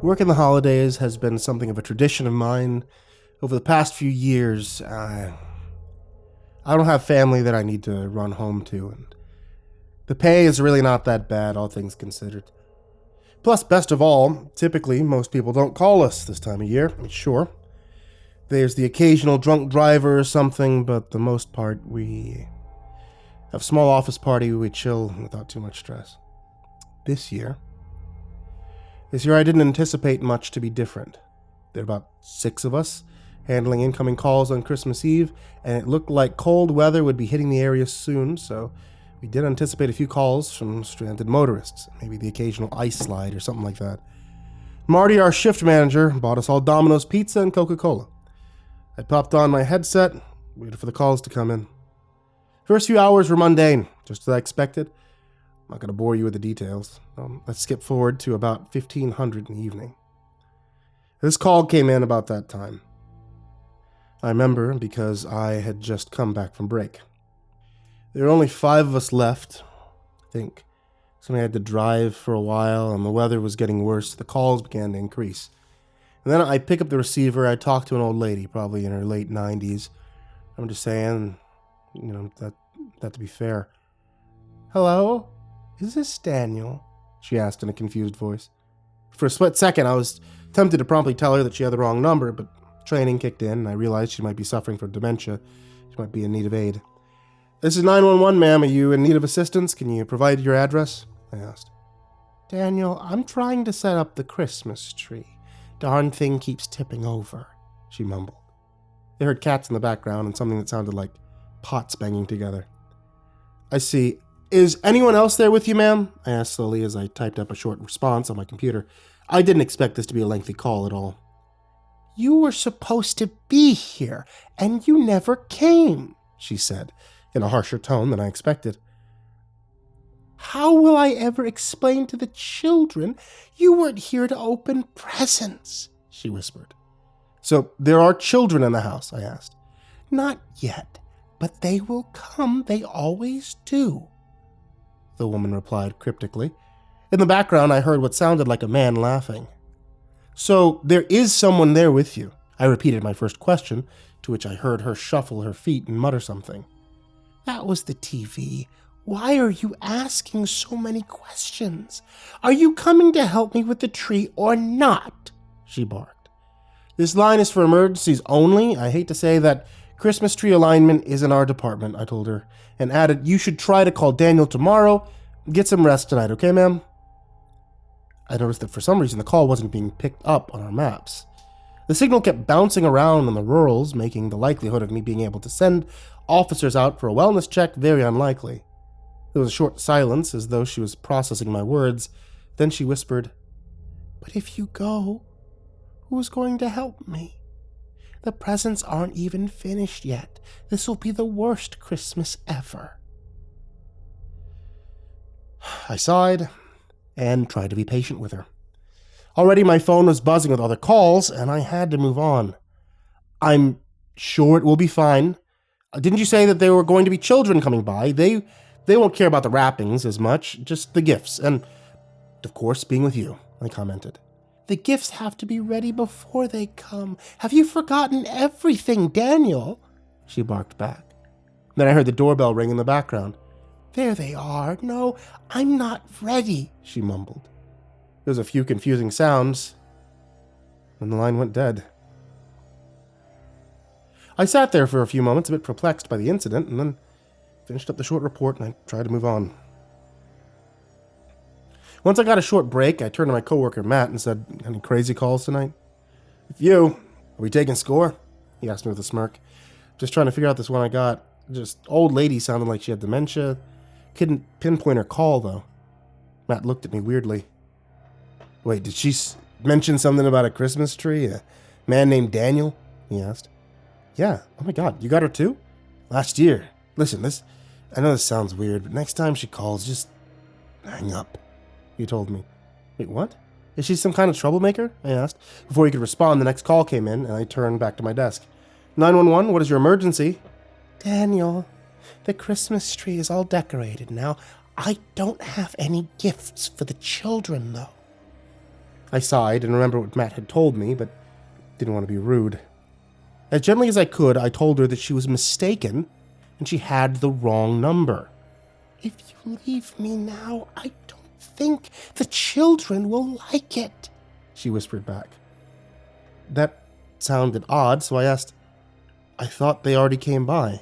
Working the holidays has been something of a tradition of mine over the past few years. I don't have family that I need to run home to, and the pay is really not that bad, all things considered. Plus, best of all, typically most people don't call us this time of year. Sure, there's the occasional drunk driver or something, but the most part, we have a small office party where we chill without too much stress. This year I didn't anticipate much to be different. There were about 6 of us handling incoming calls on Christmas Eve, and it looked like cold weather would be hitting the area soon, so we did anticipate a few calls from stranded motorists, maybe the occasional ice slide or something like that. Marty, our shift manager, bought us all Domino's pizza and Coca-Cola. I popped on my headset, waited for the calls to come in. First few hours were mundane, just as I expected. I'm not going to bore you with the details. Let's skip forward to about 1500 in the evening. This call came in about that time. I remember because I had just come back from break. There were only 5 of us left, I think. Somebody had to drive for a while, and the weather was getting worse. The calls began to increase. And then I pick up the receiver. I talk to an old lady, probably in her late 90s. I'm just saying, that to be fair. Hello? Is this Daniel? She asked in a confused voice. For a split second, I was tempted to promptly tell her that she had the wrong number, but training kicked in, and I realized she might be suffering from dementia. She might be in need of aid. This is 911, ma'am. Are you in need of assistance? Can you provide your address? I asked. Daniel, I'm trying to set up the Christmas tree. Darn thing keeps tipping over, she mumbled. They heard cats in the background and something that sounded like pots banging together. I see. Is anyone else there with you, ma'am? I asked slowly as I typed up a short response on my computer. I didn't expect this to be a lengthy call at all. You were supposed to be here, and you never came, she said, in a harsher tone than I expected. How will I ever explain to the children you weren't here to open presents? She whispered. So there are children in the house, I asked. Not yet, but they will come. They always do, the woman replied cryptically. In the background, I heard what sounded like a man laughing. So there is someone there with you, I repeated my first question, to which I heard her shuffle her feet and mutter something. That was the TV. Why are you asking so many questions? Are you coming to help me with the tree or not? She barked. This line is for emergencies only. I hate to say that Christmas tree alignment is in our department, I told her, and added, you should try to call Daniel tomorrow. Get some rest tonight, okay, ma'am? I noticed that for some reason the call wasn't being picked up on our maps. The signal kept bouncing around on the rurals, making the likelihood of me being able to send officers out for a wellness check very unlikely. There was a short silence, as though she was processing my words. Then she whispered, But if you go, who's going to help me? The presents aren't even finished yet. This will be the worst Christmas ever. I sighed and tried to be patient with her. Already my phone was buzzing with other calls, and I had to move on. I'm sure it will be fine. Didn't you say that there were going to be children coming by? They won't care about the wrappings as much, just the gifts, and, of course, being with you, I commented. The gifts have to be ready before they come. Have you forgotten everything, Daniel? She barked back. Then I heard the doorbell ring in the background. There they are. No, I'm not ready, she mumbled. There was a few confusing sounds, and the line went dead. I sat there for a few moments, a bit perplexed by the incident, and then finished up the short report, and I tried to move on. Once I got a short break, I turned to my coworker, Matt, and said, any crazy calls tonight? If you, are we taking score? He asked me with a smirk. Just trying to figure out this one I got. Just old lady sounded like she had dementia. Couldn't pinpoint her call, though. Matt looked at me weirdly. Wait, did she mention something about a Christmas tree? A man named Daniel? He asked. Yeah. Oh my God, you got her too? Last year. Listen, I know this sounds weird, but next time she calls, just hang up, he told me. Wait, what? Is she some kind of troublemaker? I asked. Before he could respond, the next call came in, and I turned back to my desk. 911, what is your emergency? Daniel, the Christmas tree is all decorated now. I don't have any gifts for the children, though. I sighed and remembered what Matt had told me, but didn't want to be rude. As gently as I could, I told her that she was mistaken and she had the wrong number. If you leave me now, I don't think the children will like it, she whispered back. That sounded odd, so I asked, I thought they already came by.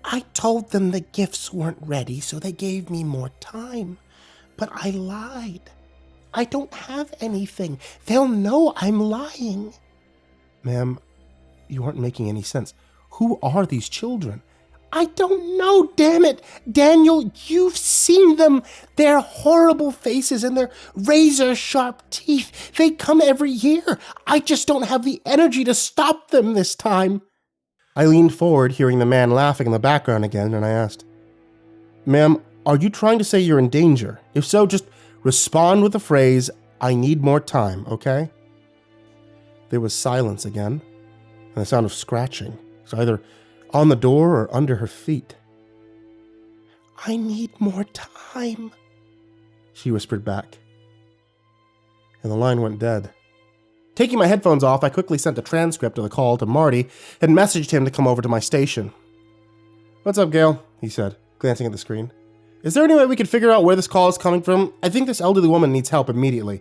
I told them the gifts weren't ready, so they gave me more time. But I lied. I don't have anything. They'll know I'm lying. Ma'am, you aren't making any sense. Who are these children? I don't know, damn it! Daniel, you've seen them! Their horrible faces and their razor-sharp teeth. They come every year. I just don't have the energy to stop them this time. I leaned forward, hearing the man laughing in the background again, and I asked, Ma'am, are you trying to say you're in danger? If so, just respond with the phrase, I need more time, okay? There was silence again, and the sound of scratching. It was either on the door or under her feet. I need more time, she whispered back. And the line went dead. Taking my headphones off, I quickly sent a transcript of the call to Marty and messaged him to come over to my station. What's up, Gale? He said, glancing at the screen. Is there any way we could figure out where this call is coming from? I think this elderly woman needs help immediately.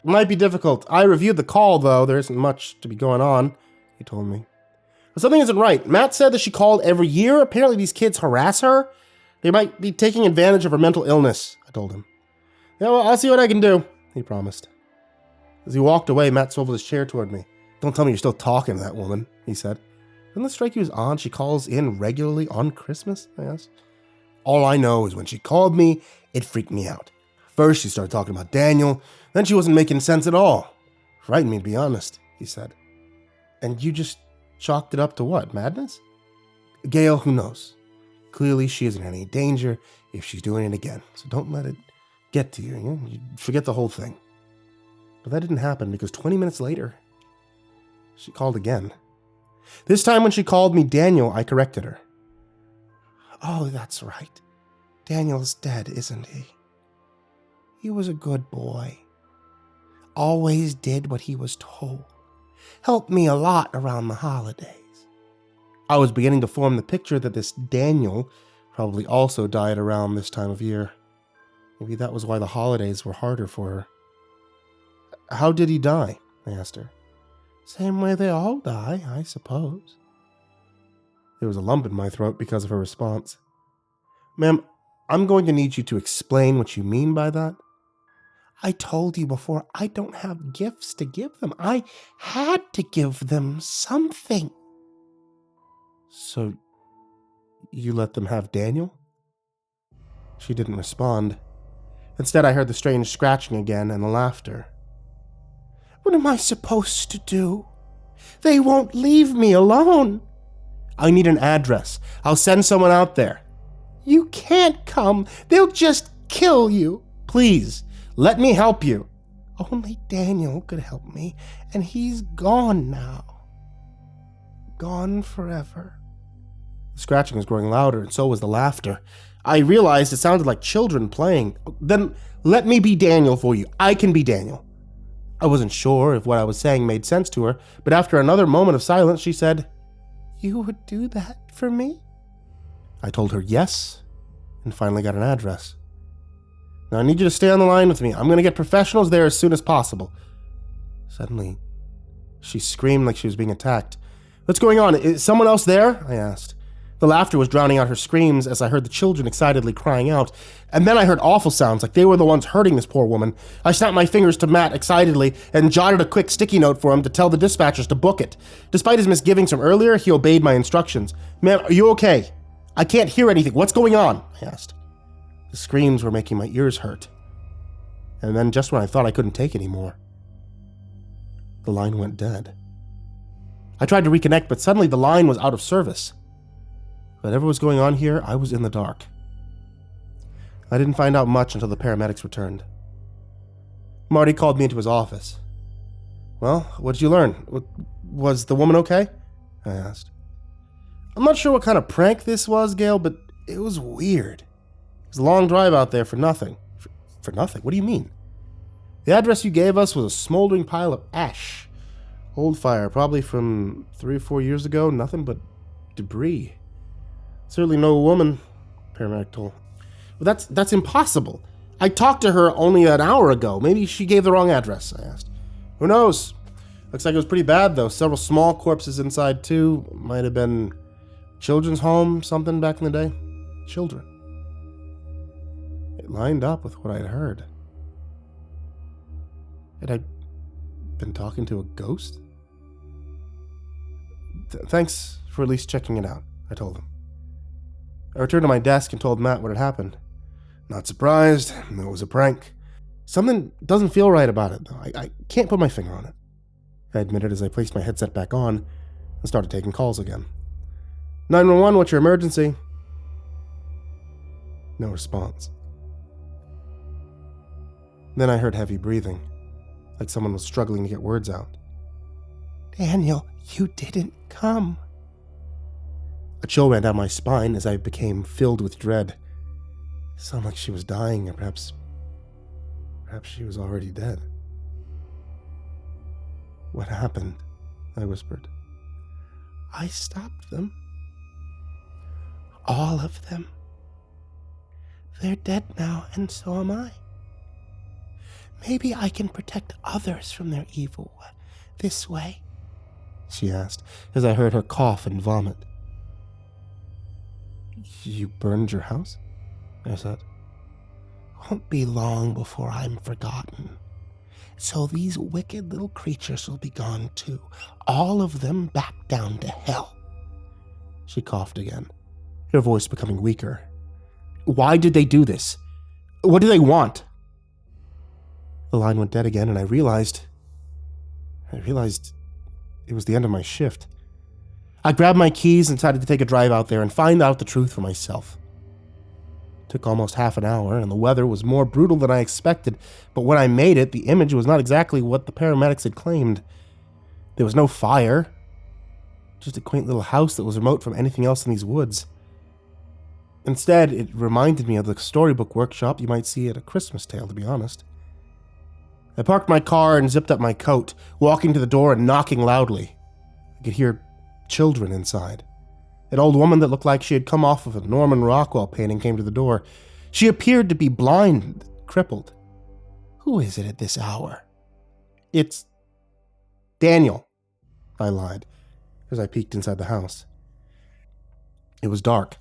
It might be difficult. I reviewed the call, though. There isn't much to be going on, he told me. But something isn't right. Matt said that she called every year. Apparently these kids harass her. They might be taking advantage of her mental illness, I told him. Yeah, well, I'll see what I can do, he promised. As he walked away, Matt swiveled his chair toward me. Don't tell me you're still talking to that woman, he said. Doesn't it strike you as odd she calls in regularly on Christmas? I asked. All I know is when she called me, it freaked me out. First, she started talking about Daniel. Then she wasn't making sense at all. Frightened me, to be honest, he said. And you just chalked it up to what, madness? Gale, who knows? Clearly, she isn't in any danger if she's doing it again. So don't let it get to you. You forget the whole thing. But that didn't happen because 20 minutes later, she called again. This time when she called me Daniel, I corrected her. Oh, that's right. Daniel's dead, isn't he? He was a good boy. Always did what he was told. Helped me a lot around the holidays. I was beginning to form the picture that this Daniel probably also died around this time of year. Maybe that was why the holidays were harder for her. How did he die? I asked her. Same way they all die, I suppose. There was a lump in my throat because of her response. Ma'am, I'm going to need you to explain what you mean by that. I told you before, I don't have gifts to give them. I had to give them something. So, you let them have Daniel? She didn't respond. Instead, I heard the strange scratching again and the laughter. What am I supposed to do? They won't leave me alone. I need an address. I'll send someone out there. You can't come. They'll just kill you. Please, let me help you. Only Daniel could help me, and he's gone now. Gone forever. The scratching was growing louder, and so was the laughter. I realized it sounded like children playing. Then let me be Daniel for you. I can be Daniel. I wasn't sure if what I was saying made sense to her, but after another moment of silence, she said, You would do that for me? I told her yes, and finally got an address. Now I need you to stay on the line with me. I'm going to get professionals there as soon as possible. Suddenly, she screamed like she was being attacked. What's going on? Is someone else there? I asked. The laughter was drowning out her screams as I heard the children excitedly crying out. And then I heard awful sounds like they were the ones hurting this poor woman. I snapped my fingers to Matt excitedly and jotted a quick sticky note for him to tell the dispatchers to book it. Despite his misgivings from earlier, he obeyed my instructions. Ma'am, are you okay? I can't hear anything. What's going on? I asked. The screams were making my ears hurt. And then just when I thought I couldn't take anymore, the line went dead. I tried to reconnect, but suddenly the line was out of service. Whatever was going on here, I was in the dark. I didn't find out much until the paramedics returned. Marty called me into his office. Well, what did you learn? Was the woman okay? I asked. I'm not sure what kind of prank this was, Gale, but it was weird. It was a long drive out there for nothing. For nothing? What do you mean? The address you gave us was a smoldering pile of ash. Old fire, probably from 3 or 4 years ago. Nothing but debris. Certainly no woman, paramedic told. Well, that's impossible. I talked to her only an hour ago. Maybe she gave the wrong address, I asked. Who knows? Looks like it was pretty bad, though. Several small corpses inside, too. Might have been children's home, something back in the day. Children. It lined up with what I'd heard. Had I been talking to a ghost? Thanks for at least checking it out, I told him. I returned to my desk and told Matt what had happened. Not surprised. It was a prank. Something doesn't feel right about it, though. I can't put my finger on it, I admitted as I placed my headset back on and started taking calls again. 911, what's your emergency? No response. Then I heard heavy breathing, like someone was struggling to get words out. Daniel, you didn't come. A chill ran down my spine as I became filled with dread. It sounded like she was dying, or perhaps she was already dead. What happened? I whispered. I stopped them. All of them. They're dead now, and so am I. Maybe I can protect others from their evil this way, she asked, as I heard her cough and vomit. You burned your house? I said. Won't be long before I'm forgotten. So these wicked little creatures will be gone too. All of them back down to hell. She coughed again, her voice becoming weaker. Why did they do this? What do they want? The line went dead again, and I realized it was the end of my shift. I grabbed my keys and decided to take a drive out there and find out the truth for myself. It took almost half an hour, and the weather was more brutal than I expected, but when I made it, the image was not exactly what the paramedics had claimed. There was no fire, just a quaint little house that was remote from anything else in these woods. Instead, it reminded me of the storybook workshop you might see at A Christmas Tale, to be honest. I parked my car and zipped up my coat, walking to the door and knocking loudly. I could hear children inside. An old woman that looked like she had come off of a Norman Rockwell painting came to the door. She appeared to be blind and crippled. Who is it at this hour? It's Daniel, I lied, as I peeked inside the house. It was dark.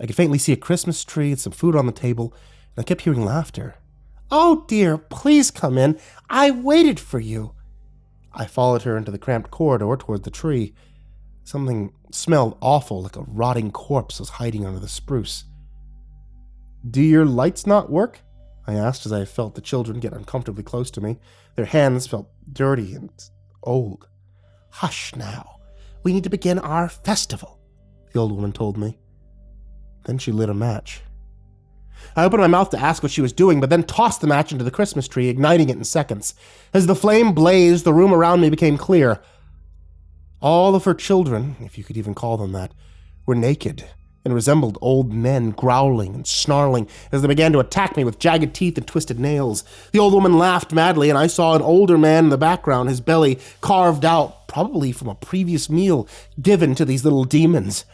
I could faintly see a Christmas tree and some food on the table, and I kept hearing laughter. Oh dear, please come in. I waited for you. I followed her into the cramped corridor toward the tree. Something smelled awful, like a rotting corpse was hiding under the spruce. Do your lights not work? I asked as I felt the children get uncomfortably close to me. Their hands felt dirty and old. Hush now. We need to begin our festival, the old woman told me. Then she lit a match. I opened my mouth to ask what she was doing, but then tossed the match into the Christmas tree, igniting it in seconds. As the flame blazed, the room around me became clear. All of her children, if you could even call them that, were naked and resembled old men, growling and snarling as they began to attack me with jagged teeth and twisted nails. The old woman laughed madly, and I saw an older man in the background, his belly carved out, probably from a previous meal given to these little demons.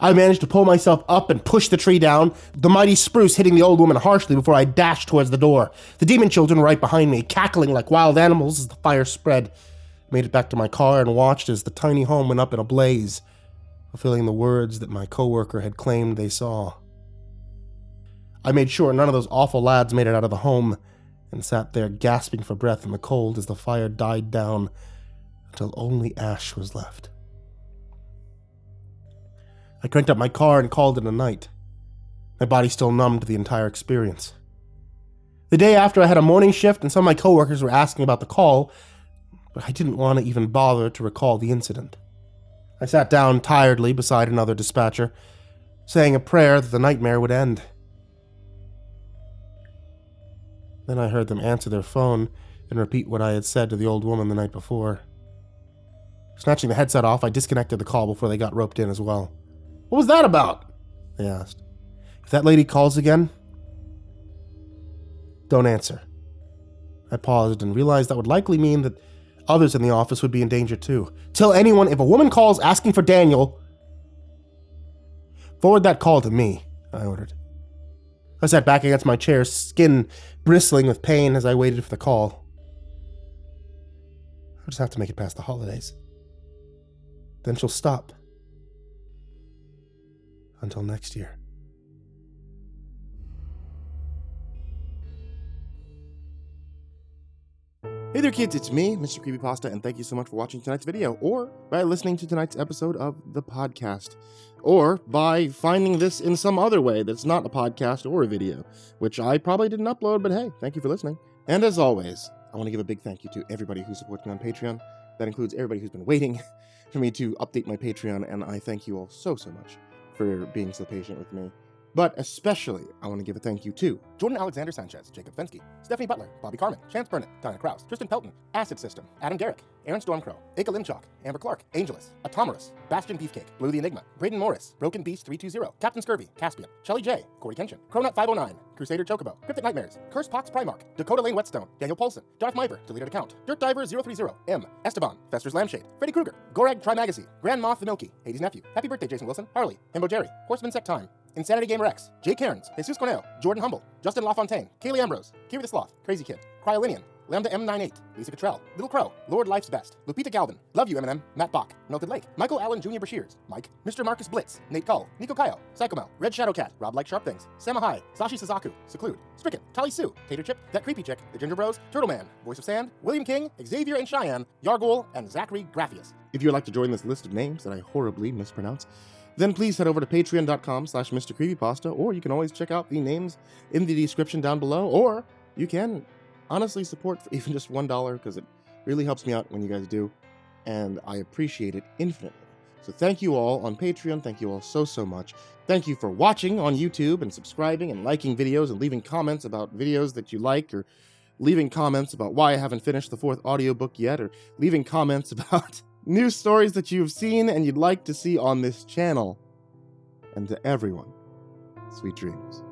I managed to pull myself up and push the tree down, the mighty spruce hitting the old woman harshly before I dashed towards the door. The demon children were right behind me, cackling like wild animals as the fire spread. I made it back to my car and watched as the tiny home went up in a blaze, fulfilling the words that my coworker had claimed they saw. I made sure none of those awful lads made it out of the home, and sat there gasping for breath in the cold as the fire died down until only ash was left. I cranked up my car and called it a night, my body still numb to the entire experience. The day after, I had a morning shift, and some of my coworkers were asking about the call, but I didn't want to even bother to recall the incident. I sat down tiredly beside another dispatcher, saying a prayer that the nightmare would end. Then I heard them answer their phone and repeat what I had said to the old woman the night before. Snatching the headset off, I disconnected the call before they got roped in as well. What was that about? They asked. If that lady calls again, don't answer, I paused and realized that would likely mean that others in the office would be in danger too. Tell anyone if a woman calls asking for Daniel, forward that call to me, I ordered. I sat back against my chair, skin bristling with pain as I waited for the call. I'll just have to make it past the holidays. Then she'll stop. Until next year. Hey there kids, it's me, MrCreepyPasta, and thank you so much for watching tonight's video, or by listening to tonight's episode of the podcast, or by finding this in some other way that's not a podcast or a video, which I probably didn't upload, but hey, thank you for listening. And as always, I want to give a big thank you to everybody who supports me on Patreon. That includes everybody who's been waiting for me to update my Patreon, and I thank you all so much for being so patient with me. But especially, I want to give a thank you to Jordan Alexander Sanchez, Jakob Fenske, Stephanie Butler, Bobby Karman, Chance Burnett, Kraus, Tristain Pelton, AcidSystem, Adam Gerecke, Aeryn Stormcrow, Aika Limchoc, Amber Clark, Angelus, Atomaurus, Bastion Beefcake, Blue the Enigma, Brayden Morris, Broken Beast 320, Captain Scurvy, Caspian, ChellyJay, CoryxKenshin, Cronut 509, CrusaderChocobo, Cryptic Nightmares, Curse Pox Primarch, Dakota Lane Whetstone, Daniel Polson, Darth Miver, deleted account, Dirt Diver 030, M, Esteban, Fester's Lampshade, Freddy Krueger, Gorag Trimagazine, Grand Moth the Milky, Hades' Nephew, Happy Birthday Jason Wilson, Harley, Himbo Jerry, Horseman Sec Time, Insanity Gamer X, Jay Cairns, Jesus Cornell, Jordan Humble, Justin LaFontaine, Kaylee Ambrose, Kiri the Sloth, Crazy Kid, Cryolinian, Lambda M98, Lisa Cottrell, Little Crow, Lord Life's Best, Lupita Galvin, Love You Eminem, Matt Bach, Melted Lake, Michael Allen Jr. Bashirs, Mike, Mr. Marcus Blitz, Nate Cull, Nico Kayo, Psychomel, Red Shadowcat, Rob Like Sharp Things, Samahai, Sashi Suzaku, Seclude, Stricken, Tali Sue, Tater Chip, That Creepy Chick, The Ginger Bros, Turtle Man, Voice of Sand, William King, Xavier and Cheyenne, Yargul, and Zachary Graphius. If you'd like to join this list of names that I horribly mispronounce, then please head over to patreon.com/MrCreepyPasta, or you can always check out the names in the description down below, or you can honestly support for even just $1, because it really helps me out when you guys do, and I appreciate it infinitely. So thank you all on Patreon, thank you all so much. Thank you for watching on YouTube and subscribing and liking videos and leaving comments about videos that you like, or leaving comments about why I haven't finished the 4th audiobook yet, or leaving comments about new stories that you've seen and you'd like to see on this channel. And to everyone, sweet dreams.